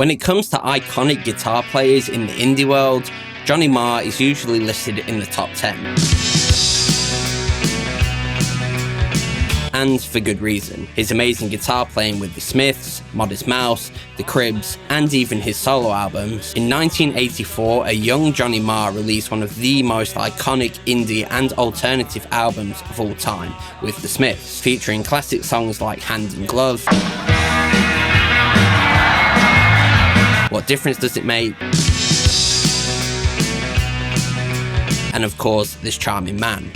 When it comes to iconic guitar players in the indie world, Johnny Marr is usually listed in the top 10. And for good reason. His amazing guitar playing with the Smiths, Modest Mouse, the Cribs, and even his solo albums. In 1984, a young Johnny Marr released one of the most iconic indie and alternative albums of all time with the Smiths, featuring classic songs like Hand in Glove, What Difference Does It Make?, and of course, This Charming Man.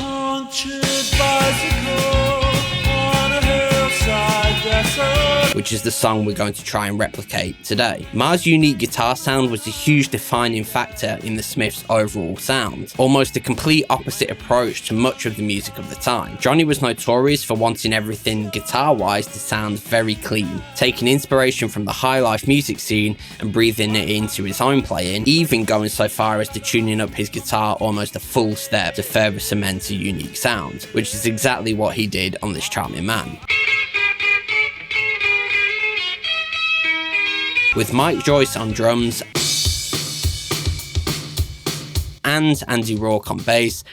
Which is the song we're going to try and replicate today. Marr's unique guitar sound was a huge defining factor in the Smiths' overall sound, almost a complete opposite approach to much of the music of the time. Johnny was notorious for wanting everything guitar-wise to sound very clean, taking inspiration from the high-life music scene and breathing it into his own playing, even going so far as to tuning up his guitar almost a full step to further cement a unique sound, which is exactly what he did on This Charming Man. With Mike Joyce on drums and Andy Rourke on bass,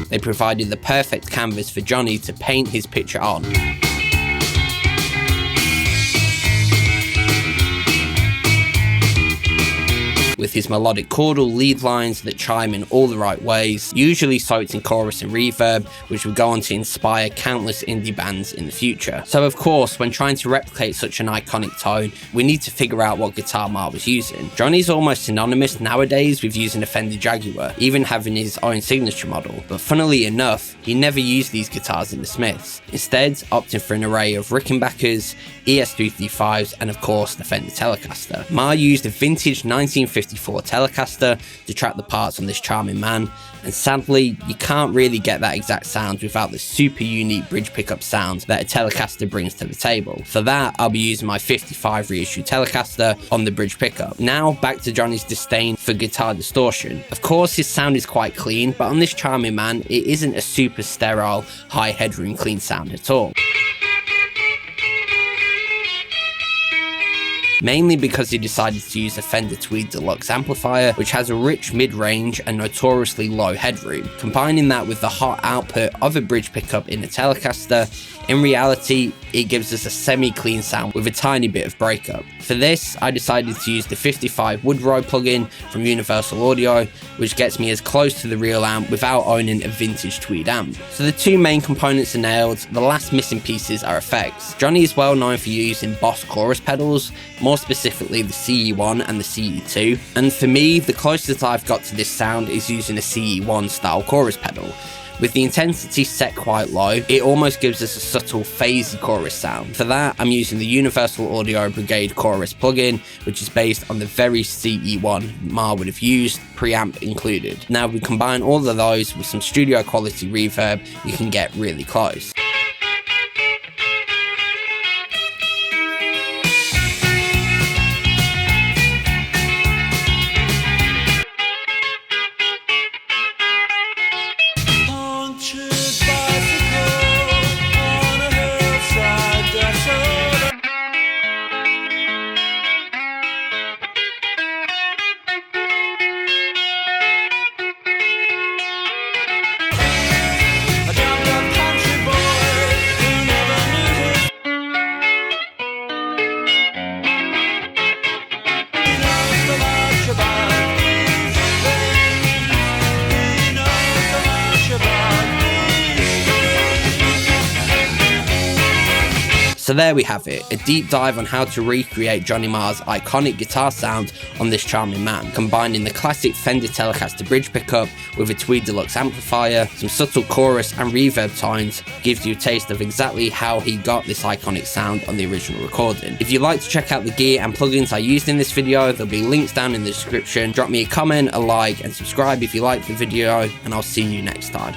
they provided the perfect canvas for Johnny to paint his picture on. With his melodic chordal lead lines that chime in all the right ways, usually soaked in chorus and reverb, which would go on to inspire countless indie bands in the future. So of course, when trying to replicate such an iconic tone, we need to figure out what guitar Marr was using. Johnny's almost synonymous nowadays with using a Fender Jaguar, even having his own signature model, but funnily enough, he never used these guitars in the Smiths, instead opting for an array of Rickenbackers, ES335s, and of course the Fender Telecaster. Marr used a vintage 1954 Telecaster to track the parts on This Charming Man, and sadly, you can't really get that exact sound without the super unique bridge pickup sound that a Telecaster brings to the table. For that, I'll be using my 55 Reissue Telecaster on the bridge pickup. Now, back to Johnny's disdain for guitar distortion. Of course, his sound is quite clean, but on This Charming Man, it isn't a super sterile, high headroom clean sound at all. Mainly because he decided to use a Fender Tweed Deluxe amplifier, which has a rich mid-range and notoriously low headroom. Combining that with the hot output of a bridge pickup in a Telecaster, in reality, it gives us a semi-clean sound with a tiny bit of breakup. For this, I decided to use the 55 Woodrow plugin from Universal Audio, which gets me as close to the real amp without owning a vintage Tweed amp. So the two main components are nailed, the last missing pieces are effects. Johnny is well known for using Boss chorus pedals, more specifically the CE1 and the CE2, and for me, the closest I've got to this sound is using a CE1 style chorus pedal. With the intensity set quite low, it almost gives us a subtle phasey chorus sound. For that, I'm using the Universal Audio Brigade chorus plugin, which is based on the very CE1 Marr would have used, preamp included. Now, if we combine all of those with some studio quality reverb, you can get really close. So there we have it, a deep dive on how to recreate Johnny Marr's iconic guitar sound on This Charming Man, combining the classic Fender Telecaster bridge pickup with a Tweed Deluxe amplifier, some subtle chorus and reverb tones, gives you a taste of exactly how he got this iconic sound on the original recording. If you'd like to check out the gear and plugins I used in this video, there'll be links down in the description. Drop me a comment, a like, and subscribe if you liked the video, and I'll see you next time.